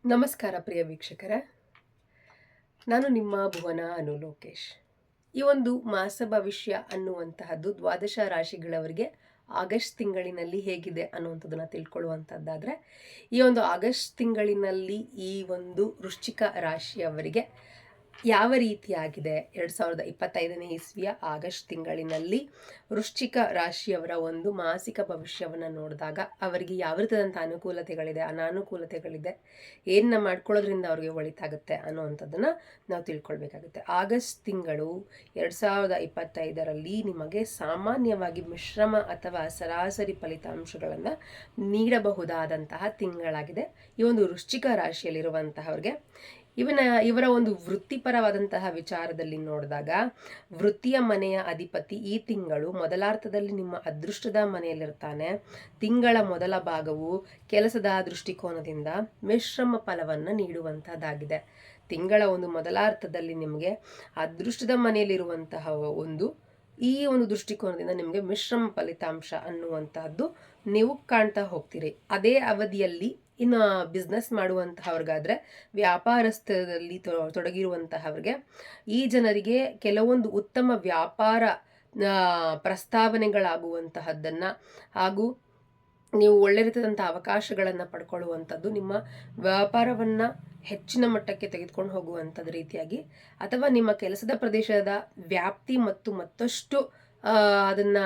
ನಮಸ್ಕಾರ ಪ್ರಿಯ ವೀಕ್ಷಕರೇ, ನಾನು ನಿಮ್ಮ ಭುವನ ಲೋಕೇಶ್. ಈ ಒಂದು ಮಾಸ ಭವಿಷ್ಯ ಅನ್ನುವಂತಹದ್ದು ದ್ವಾದಶ ರಾಶಿಗಳವರಿಗೆ ಆಗಸ್ಟ್ ತಿಂಗಳಿನಲ್ಲಿ ಹೇಗಿದೆ ಅನ್ನುವಂಥದ್ದನ್ನು ತಿಳ್ಕೊಳ್ಳುವಂಥದ್ದಾದರೆ, ಈ ಒಂದು ಆಗಸ್ಟ್ ತಿಂಗಳಿನಲ್ಲಿ ಈ ಒಂದು ವೃಶ್ಚಿಕ ರಾಶಿಯವರಿಗೆ ಯಾವ ರೀತಿಯಾಗಿದೆ 2025ನೇ ಇಸ್ವಿಯ ಆಗಸ್ಟ್ ತಿಂಗಳಿನಲ್ಲಿ ವೃಶ್ಚಿಕ ರಾಶಿಯವರ ಒಂದು ಮಾಸಿಕ ಭವಿಷ್ಯವನ್ನು ನೋಡಿದಾಗ ಅವರಿಗೆ ಯಾವ ರೀತಿಯಾದಂಥ ಅನುಕೂಲತೆಗಳಿದೆ, ಅನಾನುಕೂಲತೆಗಳಿದೆ, ಏನನ್ನ ಮಾಡ್ಕೊಳ್ಳೋದ್ರಿಂದ ಅವ್ರಿಗೆ ಒಳಿತಾಗುತ್ತೆ ಅನ್ನೋವಂಥದ್ದನ್ನು ನಾವು ತಿಳ್ಕೊಳ್ಬೇಕಾಗುತ್ತೆ. ಆಗಸ್ಟ್ ತಿಂಗಳು 2025ರಲ್ಲಿ ನಿಮಗೆ ಸಾಮಾನ್ಯವಾಗಿ ಮಿಶ್ರಮ ಅಥವಾ ಸರಾಸರಿ ಫಲಿತಾಂಶಗಳನ್ನು ನೀಡಬಹುದಾದಂತಹ ತಿಂಗಳಾಗಿದೆ. ಈ ಒಂದು ವೃಶ್ಚಿಕ ರಾಶಿಯಲ್ಲಿರುವಂತಹವ್ರಿಗೆ ಇವರ ಒಂದು ವೃತ್ತಿಪರವಾದಂತಹ ವಿಚಾರದಲ್ಲಿ ನೋಡಿದಾಗ, ವೃತ್ತಿಯ ಮನೆಯ ಅಧಿಪತಿ ಈ ತಿಂಗಳು ಮೊದಲಾರ್ಥದಲ್ಲಿ ನಿಮ್ಮ ಅದೃಷ್ಟದ ಮನೆಯಲ್ಲಿರ್ತಾನೆ. ತಿಂಗಳ ಮೊದಲ ಭಾಗವು ಕೆಲಸದ ದೃಷ್ಟಿಕೋನದಿಂದ ಮಿಶ್ರಮ ಫಲವನ್ನು ನೀಡುವಂತಹದ್ದಾಗಿದೆ. ತಿಂಗಳ ಒಂದು ಮೊದಲಾರ್ಥದಲ್ಲಿ ನಿಮಗೆ ಅದೃಷ್ಟದ ಮನೆಯಲ್ಲಿರುವಂತಹ ಈ ಒಂದು ದೃಷ್ಟಿಕೋನದಿಂದ ನಿಮಗೆ ಮಿಶ್ರಮ ಫಲಿತಾಂಶ ಅನ್ನುವಂತಹದ್ದು ನೀವು ಕಾಣ್ತಾ ಹೋಗ್ತೀರಿ. ಅದೇ ಅವಧಿಯಲ್ಲಿ ಇನ್ನು ಬಿಸ್ನೆಸ್ ಮಾಡುವಂತಹವ್ರಿಗಾದ್ರೆ, ವ್ಯಾಪಾರಸ್ಥದಲ್ಲಿ ತೊಡಗಿರುವಂತಹವ್ರಿಗೆ, ಈ ಜನರಿಗೆ ಕೆಲವೊಂದು ಉತ್ತಮ ವ್ಯಾಪಾರ ಪ್ರಸ್ತಾವನೆಗಳಾಗುವಂತಹದ್ದನ್ನು ಹಾಗೂ ನೀವು ಒಳ್ಳೆ ರೀತಿಯಾದಂಥ ಅವಕಾಶಗಳನ್ನು ಪಡ್ಕೊಳ್ಳುವಂಥದ್ದು, ನಿಮ್ಮ ವ್ಯಾಪಾರವನ್ನು ಹೆಚ್ಚಿನ ಮಟ್ಟಕ್ಕೆ ತೆಗೆದುಕೊಂಡು ಹೋಗುವಂಥದ್ದು ರೀತಿಯಾಗಿ, ಅಥವಾ ನಿಮ್ಮ ಕೆಲಸದ ಪ್ರದೇಶದ ವ್ಯಾಪ್ತಿ ಮತ್ತು ಮತ್ತಷ್ಟು ಅದನ್ನು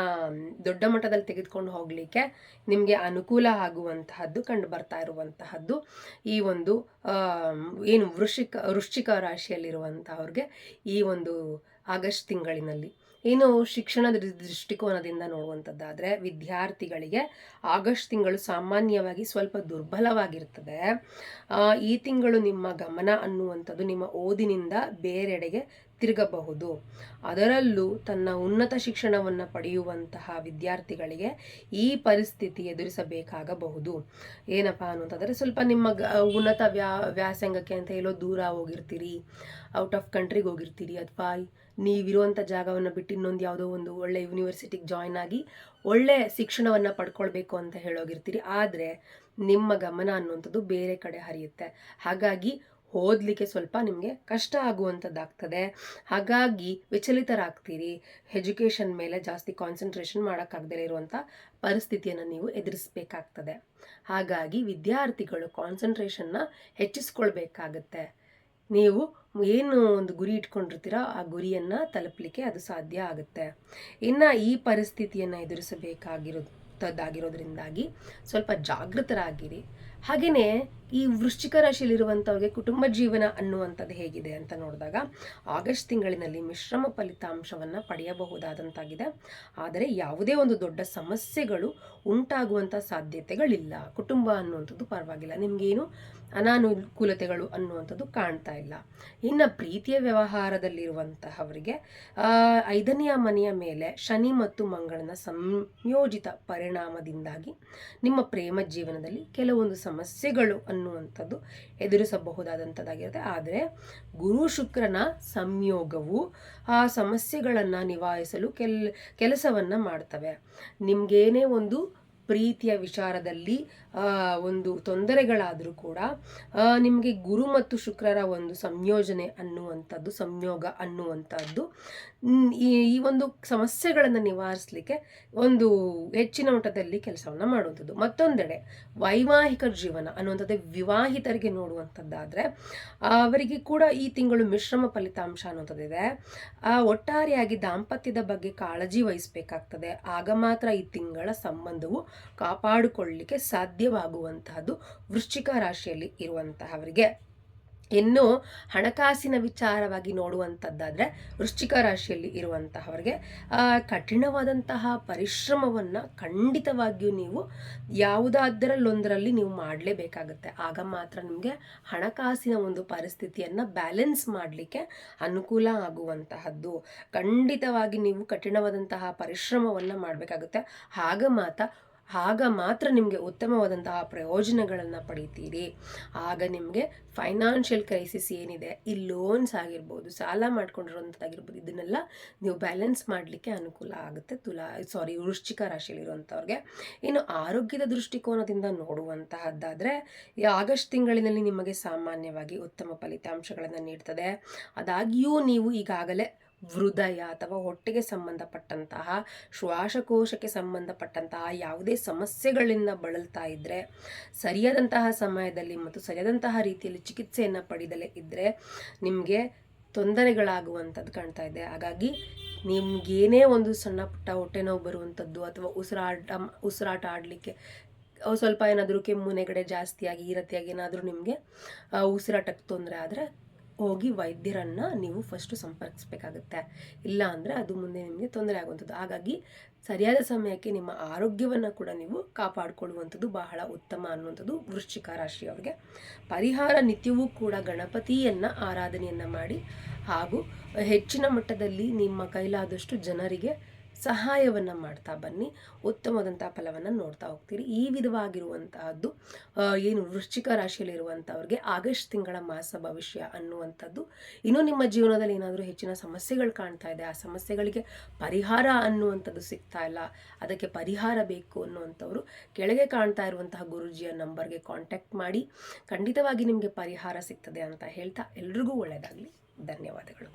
ದೊಡ್ಡ ಮಟ್ಟದಲ್ಲಿ ತೆಗೆದುಕೊಂಡು ಹೋಗಲಿಕ್ಕೆ ನಿಮಗೆ ಅನುಕೂಲ ಆಗುವಂತಹದ್ದು ಕಂಡು ಬರ್ತಾ ಇರುವಂತಹದ್ದು ಈ ಒಂದು ಏನು ವೃಶ್ಚಿಕ ರಾಶಿಯಲ್ಲಿರುವಂತಹವ್ರಿಗೆ ಈ ಒಂದು ಆಗಸ್ಟ್ ತಿಂಗಳಿನಲ್ಲಿ. ಇನ್ನು ಶಿಕ್ಷಣದ ದೃಷ್ಟಿಕೋನದಿಂದ ನೋಡುವಂಥದ್ದಾದರೆ, ವಿದ್ಯಾರ್ಥಿಗಳಿಗೆ ಆಗಸ್ಟ್ ತಿಂಗಳು ಸಾಮಾನ್ಯವಾಗಿ ಸ್ವಲ್ಪ ದುರ್ಬಲವಾಗಿರ್ತದೆ. ಈ ತಿಂಗಳು ನಿಮ್ಮ ಗಮನ ಅನ್ನುವಂಥದ್ದು ನಿಮ್ಮ ಓದಿನಿಂದ ಬೇರೆಡೆಗೆ ತಿರುಗಬಹುದು. ಅದರಲ್ಲೂ ತನ್ನ ಉನ್ನತ ಶಿಕ್ಷಣವನ್ನು ಪಡೆಯುವಂತಹ ವಿದ್ಯಾರ್ಥಿಗಳಿಗೆ ಈ ಪರಿಸ್ಥಿತಿ ಎದುರಿಸಬೇಕಾಗಬಹುದು. ಏನಪ್ಪ ಅನ್ನುವಂಥದ್ದರೆ, ಸ್ವಲ್ಪ ನಿಮ್ಮ ಉನ್ನತ ವ್ಯಾಸಂಗಕ್ಕೆ ಅಂತ ಎಲ್ಲೋ ದೂರ ಹೋಗಿರ್ತೀರಿ, ಔಟ್ ಆಫ್ ಕಂಟ್ರಿಗೆ ಹೋಗಿರ್ತೀರಿ, ಅಥವಾ ನೀವಿರುವಂಥ ಜಾಗವನ್ನು ಬಿಟ್ಟು ಇನ್ನೊಂದು ಯಾವುದೋ ಒಂದು ಒಳ್ಳೆ ಯೂನಿವರ್ಸಿಟಿಗೆ ಜಾಯ್ನ್ ಆಗಿ ಒಳ್ಳೆ ಶಿಕ್ಷಣವನ್ನು ಪಡ್ಕೊಳ್ಬೇಕು ಅಂತ ಹೇಳೋಗಿರ್ತೀರಿ. ಆದರೆ ನಿಮ್ಮ ಗಮನ ಅನ್ನುವಂಥದ್ದು ಬೇರೆ ಕಡೆ ಹರಿಯುತ್ತೆ. ಹಾಗಾಗಿ ಓದಲಿಕ್ಕೆ ಸ್ವಲ್ಪ ನಿಮಗೆ ಕಷ್ಟ ಆಗುವಂಥದ್ದಾಗ್ತದೆ. ಹಾಗಾಗಿ ವಿಚಲಿತರಾಗ್ತೀರಿ. ಎಜುಕೇಷನ್ ಮೇಲೆ ಜಾಸ್ತಿ ಕಾನ್ಸಂಟ್ರೇಷನ್ ಮಾಡೋಕ್ಕಾಗದೇ ಇರುವಂಥ ಪರಿಸ್ಥಿತಿಯನ್ನು ನೀವು ಎದುರಿಸಬೇಕಾಗ್ತದೆ. ಹಾಗಾಗಿ ವಿದ್ಯಾರ್ಥಿಗಳು ಕಾನ್ಸಂಟ್ರೇಷನ್ನ ಹೆಚ್ಚಿಸ್ಕೊಳ್ಬೇಕಾಗತ್ತೆ. ನೀವು ಏನು ಒಂದು ಗುರಿ ಇಟ್ಕೊಂಡಿರ್ತೀರೋ ಆ ಗುರಿಯನ್ನು ತಲುಪಲಿಕ್ಕೆ ಅದು ಸಾಧ್ಯ ಆಗುತ್ತೆ. ಇನ್ನು ಈ ಪರಿಸ್ಥಿತಿಯನ್ನು ಎದುರಿಸಬೇಕಾಗಿರೋದ್ರಿಂದಾಗಿ ಸ್ವಲ್ಪ ಜಾಗೃತರಾಗಿರಿ. ಹಾಗೆಯೇ ಈ ವೃಶ್ಚಿಕ ರಾಶಿಯಲ್ಲಿರುವಂಥವ್ರಿಗೆ ಕುಟುಂಬ ಜೀವನ ಅನ್ನುವಂಥದ್ದು ಹೇಗಿದೆ ಅಂತ ನೋಡಿದಾಗ, ಆಗಸ್ಟ್ ತಿಂಗಳಿನಲ್ಲಿ ಮಿಶ್ರಮ ಫಲಿತಾಂಶವನ್ನು ಪಡೆಯಬಹುದಾದಂತಾಗಿದೆ. ಆದರೆ ಯಾವುದೇ ಒಂದು ದೊಡ್ಡ ಸಮಸ್ಯೆಗಳು ಉಂಟಾಗುವಂಥ ಸಾಧ್ಯತೆಗಳಿಲ್ಲ. ಕುಟುಂಬ ಅನ್ನುವಂಥದ್ದು ಪರವಾಗಿಲ್ಲ, ನಿಮಗೇನು ಅನಾನುಕೂಲತೆಗಳು ಅನ್ನುವಂಥದ್ದು ಕಾಣ್ತಾ ಇಲ್ಲ. ಇನ್ನು ಪ್ರೀತಿಯ ವ್ಯವಹಾರದಲ್ಲಿರುವಂತಹವರಿಗೆ 5ನೇ ಮನೆಯ ಮೇಲೆ ಶನಿ ಮತ್ತು ಮಂಗಳನ ಸಂಯೋಜಿತ ಪರಿಣಾಮದಿಂದಾಗಿ ನಿಮ್ಮ ಪ್ರೇಮ ಜೀವನದಲ್ಲಿ ಕೆಲವೊಂದು ಸಮಸ್ಯೆಗಳು ಅನ್ನುವಂಥದ್ದು ಎದುರಿಸಬಹುದಾದಂಥದ್ದಾಗಿರುತ್ತೆ. ಆದರೆ ಗುರು ಶುಕ್ರನ ಸಂಯೋಗವು ಆ ಸಮಸ್ಯೆಗಳನ್ನು ನಿವಾರಿಸಲು ಕೆಲಸವನ್ನು ಮಾಡ್ತವೆ. ನಿಮಗೇನೇ ಒಂದು ಪ್ರೀತಿಯ ವಿಚಾರದಲ್ಲಿ ಒಂದು ತೊಂದರೆಗಳಾದರೂ ಕೂಡ ನಿಮಗೆ ಗುರು ಮತ್ತು ಶುಕ್ರರ ಒಂದು ಸಂಯೋಗ ಅನ್ನುವಂಥದ್ದು ಈ ಒಂದು ಸಮಸ್ಯೆಗಳನ್ನು ನಿವಾರಿಸಲಿಕ್ಕೆ ಒಂದು ಹೆಚ್ಚಿನ ಮಟ್ಟದಲ್ಲಿ ಕೆಲಸವನ್ನು ಮಾಡುವಂಥದ್ದು. ಮತ್ತೊಂದೆಡೆ ವೈವಾಹಿಕ ಜೀವನ ಅನ್ನುವಂಥದ್ದು ವಿವಾಹಿತರಿಗೆ ನೋಡುವಂಥದ್ದಾದರೆ, ಅವರಿಗೆ ಕೂಡ ಈ ತಿಂಗಳು ಮಿಶ್ರಮ ಫಲಿತಾಂಶ ಅನ್ನುವಂಥದ್ದಿದೆ. ಒಟ್ಟಾರೆಯಾಗಿ ದಾಂಪತ್ಯದ ಬಗ್ಗೆ ಕಾಳಜಿ ವಹಿಸಬೇಕಾಗ್ತದೆ. ಆಗ ಮಾತ್ರ ಈ ತಿಂಗಳ ಸಂಬಂಧವು ಕಾಪಾಡಿಕೊಳ್ಳಲಿಕ್ಕೆ ಸಾಧ್ಯವಾಗುವಂತಹದ್ದು ವೃಶ್ಚಿಕ ರಾಶಿಯಲ್ಲಿ ಇರುವಂತಹವರಿಗೆ. ಇನ್ನು ಹಣಕಾಸಿನ ವಿಚಾರವಾಗಿ ನೋಡುವಂಥದ್ದಾದರೆ, ವೃಶ್ಚಿಕ ರಾಶಿಯಲ್ಲಿ ಇರುವಂತಹವರಿಗೆ ಕಠಿಣವಾದಂತಹ ಪರಿಶ್ರಮವನ್ನು ಖಂಡಿತವಾಗಿಯೂ ನೀವು ಯಾವುದಾದರಲ್ಲೊಂದರಲ್ಲಿ ನೀವು ಮಾಡಲೇಬೇಕಾಗುತ್ತೆ. ಆಗ ಮಾತ್ರ ನಿಮಗೆ ಹಣಕಾಸಿನ ಒಂದು ಪರಿಸ್ಥಿತಿಯನ್ನು ಬ್ಯಾಲೆನ್ಸ್ ಮಾಡಲಿಕ್ಕೆ ಅನುಕೂಲ ಆಗುವಂತಹದ್ದು. ಖಂಡಿತವಾಗಿ ನೀವು ಕಠಿಣವಾದಂತಹ ಪರಿಶ್ರಮವನ್ನು ಮಾಡಬೇಕಾಗುತ್ತೆ. ಆಗ ಮಾತ್ರ ಆಗ ಮಾತ್ರ ನಿಮಗೆ ಉತ್ತಮವಾದಂತಹ ಪ್ರಯೋಜನಗಳನ್ನು ಪಡಿತೀರಿ. ಆಗ ನಿಮಗೆ ಫೈನಾನ್ಷಿಯಲ್ ಕ್ರೈಸಿಸ್ ಏನಿದೆ, ಈ ಲೋನ್ಸ್ ಆಗಿರ್ಬೋದು, ಸಾಲ ಮಾಡ್ಕೊಂಡಿರೋಂಥದ್ದಾಗಿರ್ಬೋದು, ಇದನ್ನೆಲ್ಲ ನೀವು ಬ್ಯಾಲೆನ್ಸ್ ಮಾಡಲಿಕ್ಕೆ ಅನುಕೂಲ ಆಗುತ್ತೆ ವೃಶ್ಚಿಕ ರಾಶಿಯಲ್ಲಿರುವಂಥವ್ರಿಗೆ. ಇನ್ನು ಆರೋಗ್ಯದ ದೃಷ್ಟಿಕೋನದಿಂದ ನೋಡುವಂತಹದ್ದಾದರೆ ಈ ಆಗಸ್ಟ್ ತಿಂಗಳಿನಲ್ಲಿ ನಿಮಗೆ ಸಾಮಾನ್ಯವಾಗಿ ಉತ್ತಮ ಫಲಿತಾಂಶಗಳನ್ನು ನೀಡ್ತದೆ. ಆದಾಗ್ಯೂ ನೀವು ಈಗಾಗಲೇ ಹೃದಯ ಅಥವಾ ಹೊಟ್ಟೆಗೆ ಸಂಬಂಧಪಟ್ಟಂತಹ, ಶ್ವಾಸಕೋಶಕ್ಕೆ ಸಂಬಂಧಪಟ್ಟಂತಹ ಯಾವುದೇ ಸಮಸ್ಯೆಗಳಿಂದ ಬಳಲ್ತಾ ಇದ್ದರೆ, ಸರಿಯಾದಂತಹ ಸಮಯದಲ್ಲಿ ಮತ್ತು ಸರಿಯಾದಂತಹ ರೀತಿಯಲ್ಲಿ ಚಿಕಿತ್ಸೆಯನ್ನು ಪಡೆದಲೇ ಇದ್ದರೆ ನಿಮಗೆ ತೊಂದರೆಗಳಾಗುವಂಥದ್ದು ಕಾಣ್ತಾ ಇದೆ. ಹಾಗಾಗಿ ನಿಮ್ಗೇನೇ ಒಂದು ಸಣ್ಣ ಪುಟ್ಟ ಹೊಟ್ಟೆ ನೋವು ಬರುವಂಥದ್ದು ಅಥವಾ ಉಸಿರಾಟ ಆಡಲಿಕ್ಕೆ ಸ್ವಲ್ಪ ಏನಾದರೂ ಕೆಮ್ಮು ನೆಗಡೆ ಜಾಸ್ತಿಯಾಗಿ ಈ ರೀತಿಯಾಗಿ ಏನಾದರೂ ನಿಮಗೆ ಉಸಿರಾಟಕ್ಕೆ ತೊಂದರೆ ಆದರೆ ಹೋಗಿ ವೈದ್ಯರನ್ನು ನೀವು ಫಸ್ಟು ಸಂಪರ್ಕಿಸಬೇಕಾಗುತ್ತೆ. ಇಲ್ಲ ಅಂದರೆ ಅದು ಮುಂದೆ ನಿಮಗೆ ತೊಂದರೆ ಆಗುವಂಥದ್ದು. ಹಾಗಾಗಿ ಸರಿಯಾದ ಸಮಯಕ್ಕೆ ನಿಮ್ಮ ಆರೋಗ್ಯವನ್ನು ಕೂಡ ನೀವು ಕಾಪಾಡಿಕೊಳ್ಳುವಂಥದ್ದು ಬಹಳ ಉತ್ತಮ ಅನ್ನುವಂಥದ್ದು ವೃಶ್ಚಿಕ ರಾಶಿಯವರಿಗೆ. ಪರಿಹಾರ ನಿತ್ಯವೂ ಕೂಡ ಗಣಪತಿಯನ್ನು ಆರಾಧನೆಯನ್ನು ಮಾಡಿ ಹಾಗೂ ಹೆಚ್ಚಿನ ಮಟ್ಟದಲ್ಲಿ ನಿಮ್ಮ ಕೈಲಾದಷ್ಟು ಜನರಿಗೆ ಸಹಾಯವನ್ನು ಮಾಡ್ತಾ ಬನ್ನಿ. ಉತ್ತಮವಾದಂಥ ಫಲವನ್ನು ನೋಡ್ತಾ ಹೋಗ್ತೀರಿ. ಈ ವಿಧವಾಗಿರುವಂತಹದ್ದು ಏನು ವೃಶ್ಚಿಕ ರಾಶಿಯಲ್ಲಿರುವಂಥವ್ರಿಗೆ ಆಗಸ್ಟ್ ತಿಂಗಳ ಮಾಸ ಭವಿಷ್ಯ ಅನ್ನುವಂಥದ್ದು. ಇನ್ನು ನಿಮ್ಮ ಜೀವನದಲ್ಲಿ ಏನಾದರೂ ಹೆಚ್ಚಿನ ಸಮಸ್ಯೆಗಳು ಕಾಣ್ತಾ ಇದೆ, ಆ ಸಮಸ್ಯೆಗಳಿಗೆ ಪರಿಹಾರ ಅನ್ನುವಂಥದ್ದು ಸಿಗ್ತಾ ಇಲ್ಲ, ಅದಕ್ಕೆ ಪರಿಹಾರ ಬೇಕು ಅನ್ನುವಂಥವ್ರು ಕೆಳಗೆ ಕಾಣ್ತಾ ಇರುವಂತಹ ಗುರೂಜಿಯ ನಂಬರ್ಗೆ ಕಾಂಟ್ಯಾಕ್ಟ್ ಮಾಡಿ. ಖಂಡಿತವಾಗಿ ನಿಮಗೆ ಪರಿಹಾರ ಸಿಗ್ತದೆ ಅಂತ ಹೇಳ್ತಾ ಎಲ್ರಿಗೂ ಒಳ್ಳೆಯದಾಗಲಿ. ಧನ್ಯವಾದಗಳು.